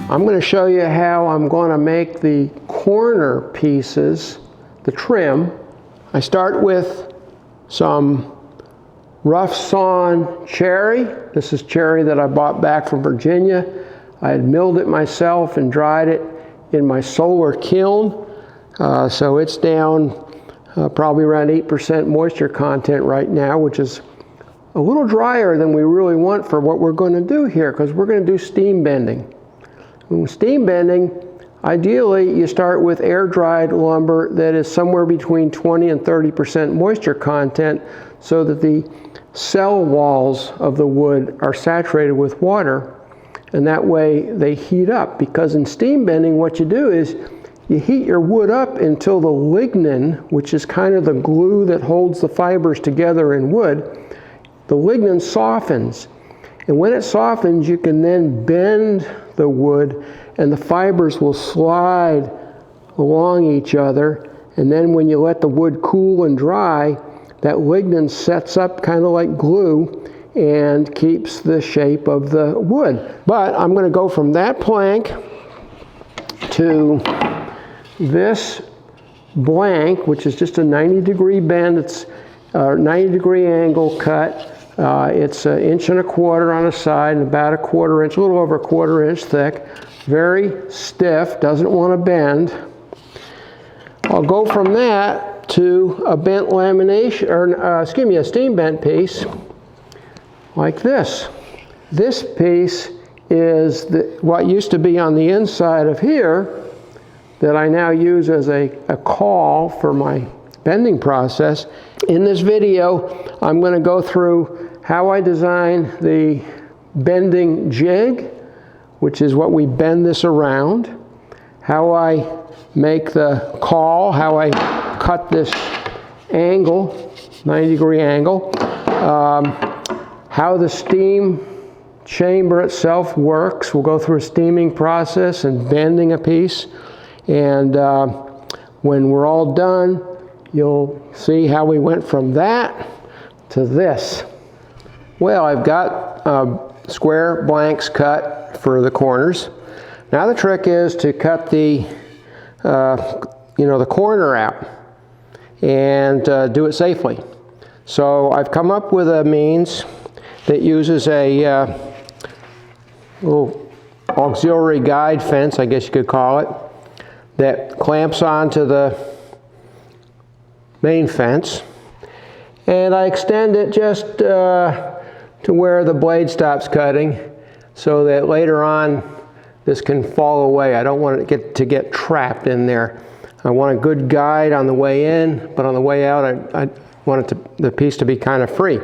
I'm going to show you how I'm going to make the corner pieces, the trim. I start with some rough sawn cherry. This is cherry that I bought back from Virginia. I had milled it myself and dried it in my solar kiln. So it's down probably around 8% moisture content right now, which is a little drier than we really want for what we're going to do here, because we're going to do steam bending. With steam bending, ideally you start with air-dried lumber that is somewhere between 20 and 30% moisture content, so that the cell walls of the wood are saturated with water, and that way they heat up. Because in steam bending, what you do is you heat your wood up until the lignin, which is kind of the glue that holds the fibers together in wood, the lignin softens. And when it softens, you can then bend the wood and the fibers will slide along each other. And then when you let the wood cool and dry, that lignin sets up kind of like glue and keeps the shape of the wood. But I'm going to go from that plank to this blank, which is just a 90-degree bend. It's a 90-degree angle cut. It's 1.25 inches on a side and about 1/4 inch, a little over 1/4 inch thick. Very stiff, doesn't want to bend. I'll go from that to a bent lamination, or excuse me, a steam bent piece like this. This piece is what used to be on the inside of here, that I now use as a caul for my bending process. In this video, I'm going to go through how I design the bending jig, which is what we bend this around, how I make the caul, how I cut this angle, 90-degree angle, how the steam chamber itself works. We'll go through a steaming process and bending a piece. And when we're all done, you'll see how we went from that to this. Well, I've got square blanks cut for the corners. Now the trick is to cut the, the corner out and do it safely. So I've come up with a means that uses a little auxiliary guide fence, I guess you could call it, that clamps onto the main fence, and I extend it just to where the blade stops cutting, so that later on this can fall away. I don't want it to get trapped in there. I want a good guide on the way in, but on the way out I want the piece to be kind of free.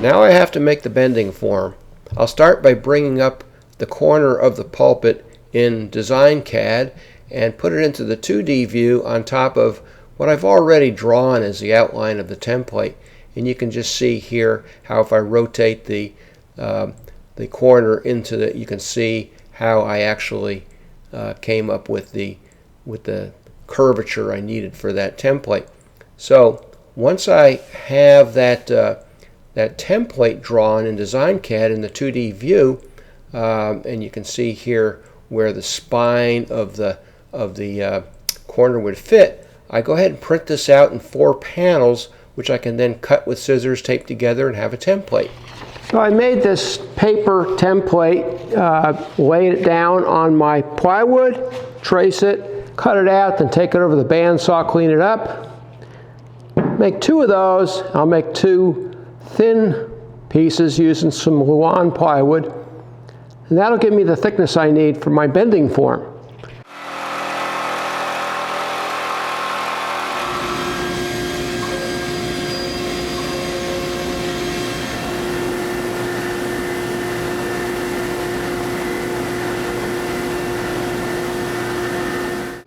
Now I have to make the bending form. I'll start by bringing up the corner of the pulpit in Design CAD and put it into the 2D view on top of what I've already drawn as the outline of the template. And you can just see here how if I rotate the corner into the, you can see how I actually came up with the curvature I needed for that template. So once I have that template drawn in Design CAD in the 2D view, and you can see here where the spine of the corner would fit, I go ahead and print this out in 4 panels, which I can then cut with scissors, tape together, and have a template. So I made this paper template, laid it down on my plywood, trace it, cut it out, then take it over the bandsaw, clean it up. Make 2 of those. I'll make 2 thin pieces using some Luan plywood, and that'll give me the thickness I need for my bending form.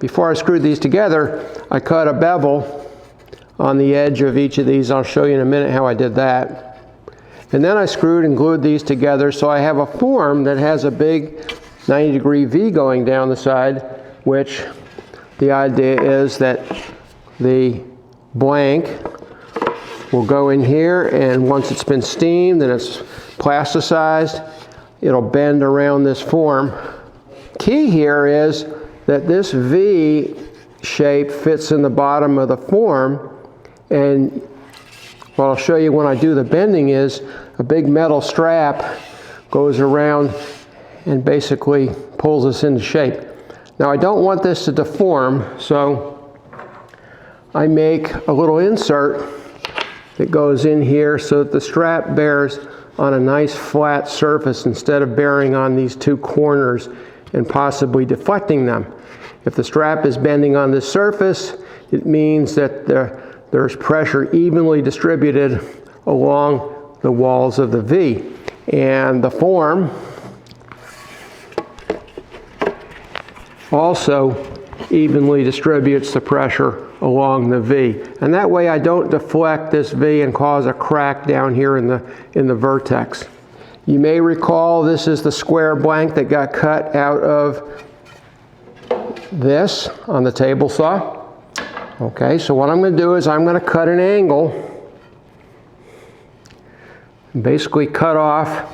before I screwed these together, I cut a bevel on the edge of each of these. I'll show you in a minute how I did that. And then I screwed and glued these together, so I have a form that has a big 90-degree V going down the side, which the idea is that the blank will go in here, and once it's been steamed and it's plasticized, it'll bend around this form. Key here is that this V shape fits in the bottom of the form, and what I'll show you when I do the bending is a big metal strap goes around and basically pulls this into shape. Now I don't want this to deform, so I make a little insert that goes in here so that the strap bears on a nice flat surface instead of bearing on these two corners and possibly deflecting them. If the strap is bending on this surface, it means that there's pressure evenly distributed along the walls of the V. And the form also evenly distributes the pressure along the V. And that way I don't deflect this V and cause a crack down here in the vertex. You may recall this is the square blank that got cut out of this on the table saw. Okay, so what I'm going to do is I'm going to cut an angle and basically cut off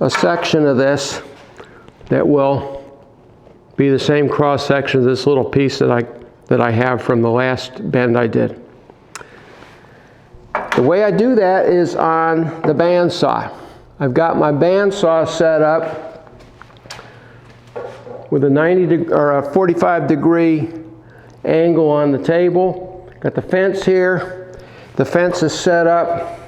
a section of this that will be the same cross section of this little piece that I have from the last bend I did. The way I do that is on the bandsaw. I've got my bandsaw set up with a 45 degree angle on the table. Got the fence here. The fence is set up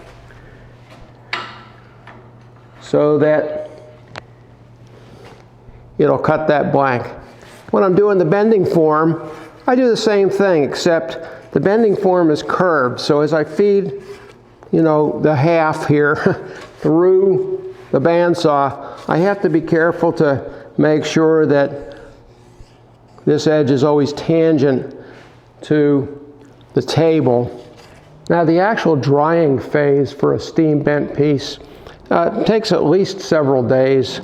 so that it'll cut that blank. When I'm doing the bending form, I do the same thing, except the bending form is curved. So as I feed, the half here through the bandsaw, I have to be careful to make sure that this edge is always tangent to the table. Now the actual drying phase for a steam bent piece takes at least several days.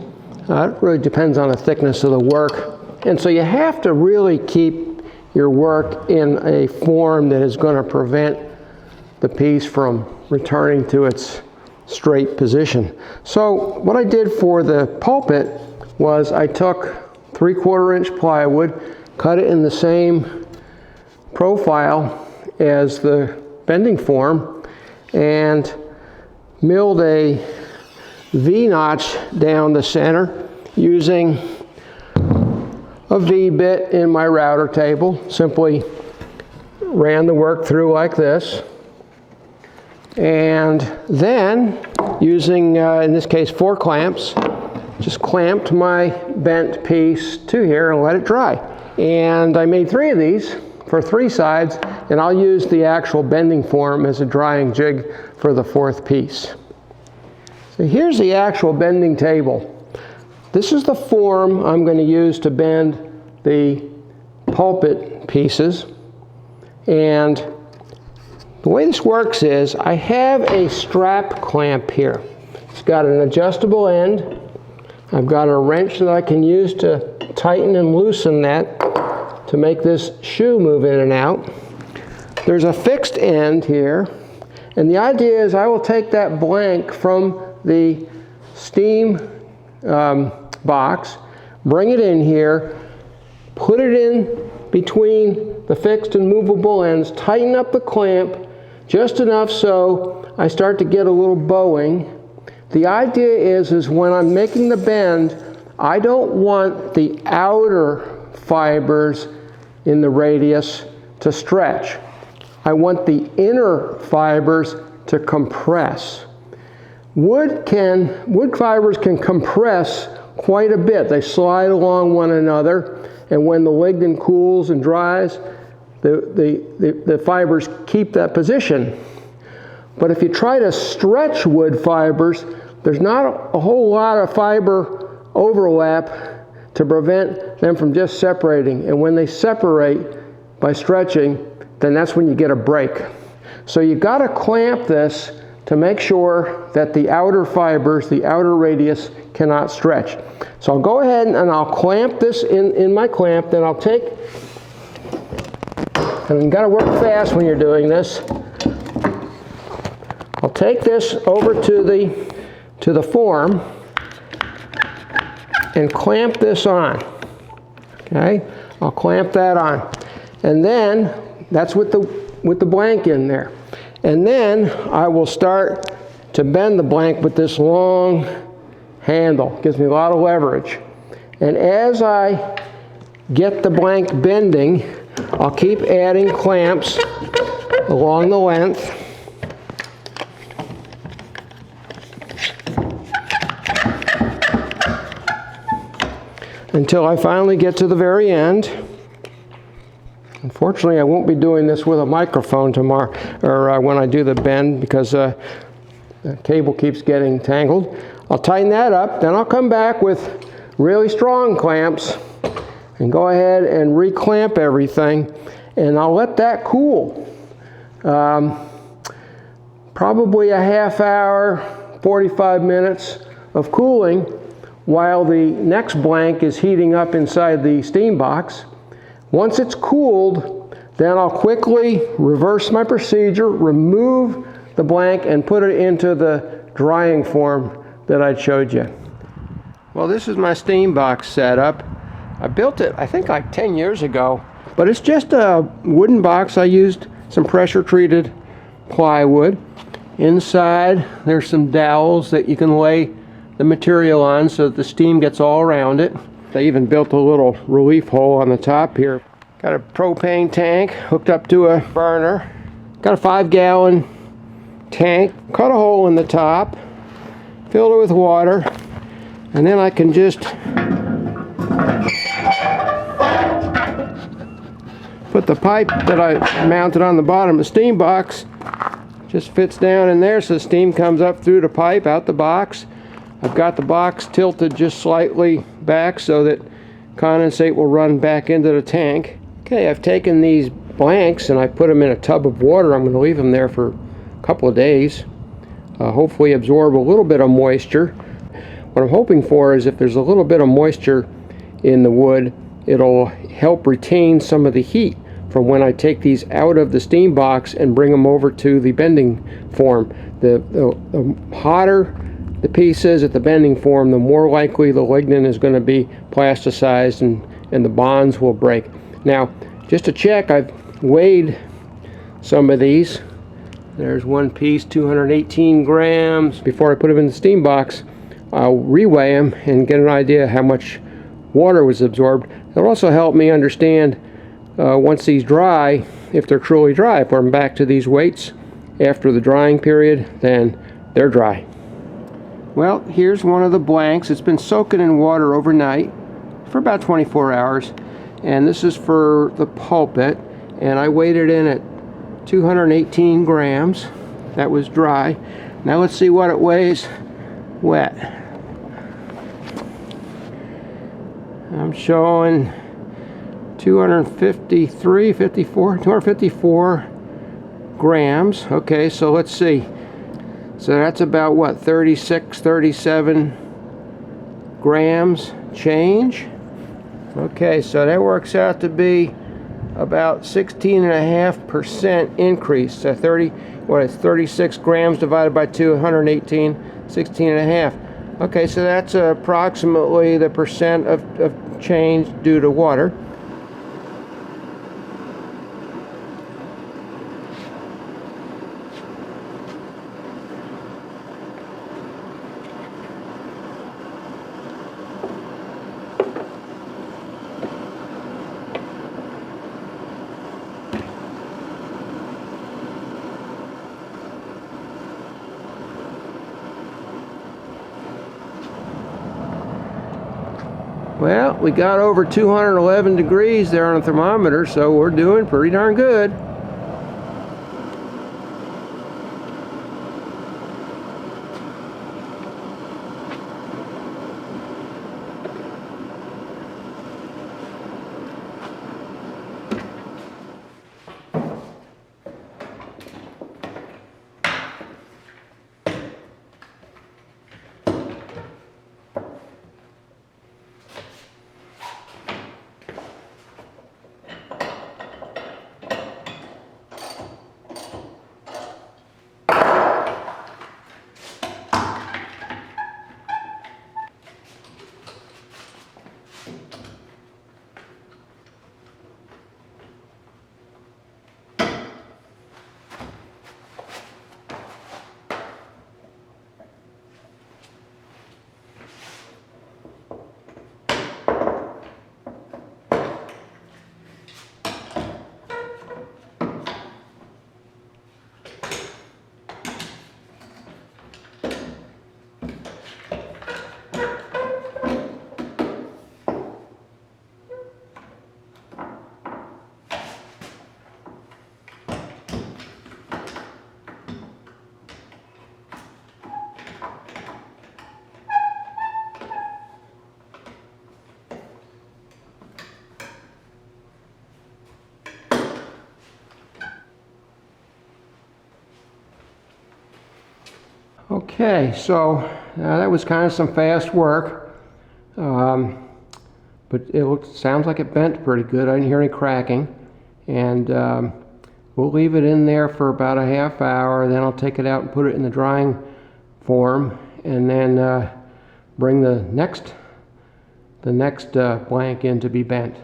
It really depends on the thickness of the work. And so you have to really keep your work in a form that is going to prevent the piece from returning to its straight position. So what I did for the pulpit was I took 3/4 inch plywood, cut it in the same profile as the bending form, and milled a V-notch down the center using a V-bit in my router table. Simply ran the work through like this, and then using, in this case, 4 clamps, just clamped my bent piece to here and let it dry. And I made 3 of these for 3 sides, and I'll use the actual bending form as a drying jig for the 4th piece. So here's the actual bending table. This is the form I'm going to use to bend the pulpit pieces. And the way this works is I have a strap clamp here. It's got an adjustable end. I've got a wrench that I can use to tighten and loosen that to make this shoe move in and out. There's a fixed end here, and the idea is I will take that blank from the steam box, bring it in here, put it in between the fixed and movable ends, tighten up the clamp just enough so I start to get a little bowing. The idea is when I'm making the bend, I don't want the outer fibers in the radius to stretch. I want the inner fibers to compress. Wood fibers can compress quite a bit. They slide along one another, and when the lignin cools and dries, the fibers keep that position. But if you try to stretch wood fibers, there's not a whole lot of fiber overlap to prevent them from just separating. And when they separate by stretching, then that's when you get a break. So you got to clamp this to make sure that the outer fibers, the outer radius, cannot stretch. So I'll go ahead and I'll clamp this in my clamp, then I'll take, and you got to work fast when you're doing this. I'll take this over to the form and clamp this on. Okay, I'll clamp that on, and then that's with the blank in there. And then I will start to bend the blank with this long handle. Gives me a lot of leverage. And as I get the blank bending, I'll keep adding clamps along the length. Until I finally get to the very end. Unfortunately, I won't be doing this with a microphone tomorrow, or when I do the bend, because the cable keeps getting tangled. I'll tighten that up, then I'll come back with really strong clamps and go ahead and reclamp everything, and I'll let that cool. Probably a half hour, 45 minutes of cooling while the next blank is heating up inside the steam box. Once it's cooled, then I'll quickly reverse my procedure, remove the blank, and put it into the drying form that I showed you. Well, this is my steam box setup. I built it, I think, like 10 years ago, but it's just a wooden box. I used some pressure-treated plywood. Inside, there's some dowels that you can lay the material on so that the steam gets all around it. I even built a little relief hole on the top here. Got a propane tank hooked up to a burner. Got a 5-gallon tank. Cut a hole in the top, filled it with water, and then I can just put the pipe that I mounted on the bottom of the steam box, just fits down in there so the steam comes up through the pipe out the box. I've got the box tilted just slightly back so that condensate will run back into the tank. Okay, I've taken these blanks and I put them in a tub of water. I'm going to leave them there for a couple of days. Hopefully absorb a little bit of moisture. What I'm hoping for is if there's a little bit of moisture in the wood, it'll help retain some of the heat from when I take these out of the steam box and bring them over to the bending form. The hotter the piece is at the bending form, the more likely the lignin is going to be plasticized and the bonds will break. Now, just to check, I've weighed some of these. There's one piece, 218 grams. Before I put them in the steam box, I'll reweigh them and get an idea how much water was absorbed. It'll also help me understand once these dry, if they're truly dry. If I'm back to these weights after the drying period, then they're dry. Well, here's one of the blanks. It's been soaking in water overnight for about 24 hours. And this is for the Pulpit. And I weighed it in at 218 grams. That was dry. Now let's see what it weighs wet. I'm showing 254 grams. Okay, so let's see. So that's about what, 36, 37 grams change? Okay, so that works out to be about 16.5% increase. So 36 grams divided by 218, 16.5. Okay, so that's approximately the percent of change due to water. Well, we got over 211 degrees there on the thermometer, so we're doing pretty darn good. Okay, so that was kind of some fast work, but sounds like it bent pretty good. I didn't hear any cracking, and we'll leave it in there for about a half hour. Then I'll take it out and put it in the drying form, and then bring the next blank in to be bent.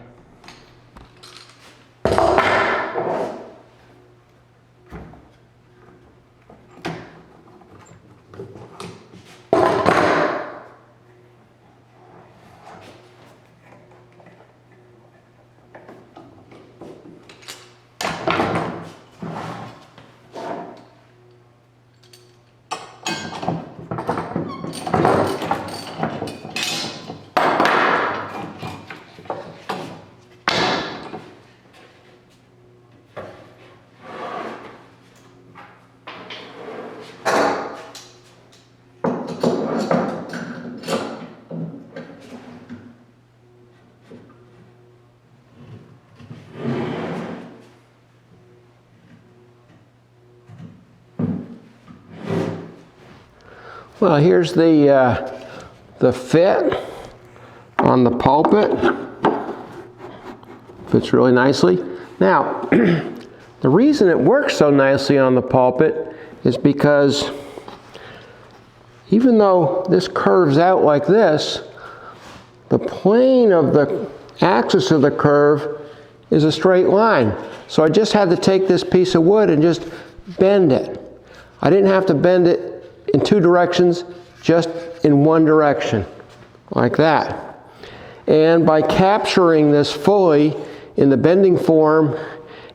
Well, here's the fit on the pulpit. Fits really nicely. Now, the reason it works so nicely on the pulpit is because even though this curves out like this, the plane of the axis of the curve is a straight line. So I just had to take this piece of wood and just bend it. I didn't have to bend it in two directions, just in one direction, like that. And by capturing this fully in the bending form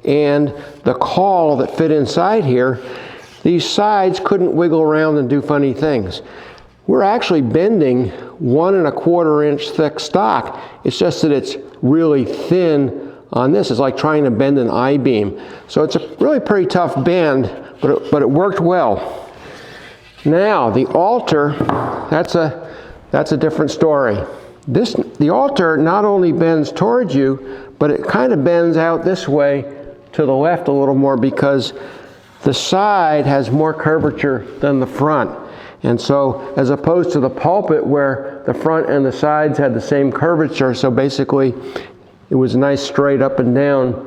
and the caul that fit inside here, these sides couldn't wiggle around and do funny things. We're actually bending 1 1/4 inch thick stock. It's just that it's really thin on this. It's like trying to bend an I-beam. So it's a really pretty tough bend, but it worked well. Now, the altar, that's a different story. The altar not only bends towards you, but it kind of bends out this way to the left a little more because the side has more curvature than the front. And so, as opposed to the pulpit where the front and the sides had the same curvature, so basically it was a nice straight up and down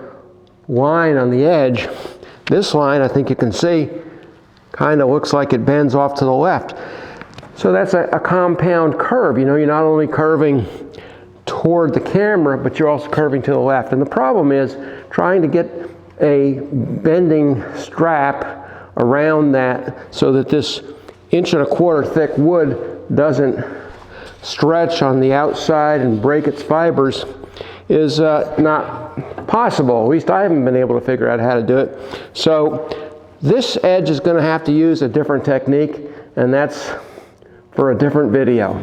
line on the edge. This line, I think you can see, kind of looks like it bends off to the left. So that's a compound curve. You know, you're not only curving toward the camera, but you're also curving to the left. And the problem is trying to get a bending strap around that so that this 1 1/4 inch thick wood doesn't stretch on the outside and break its fibers is not possible. At least I haven't been able to figure out how to do it. So this edge is going to have to use a different technique, and that's for a different video.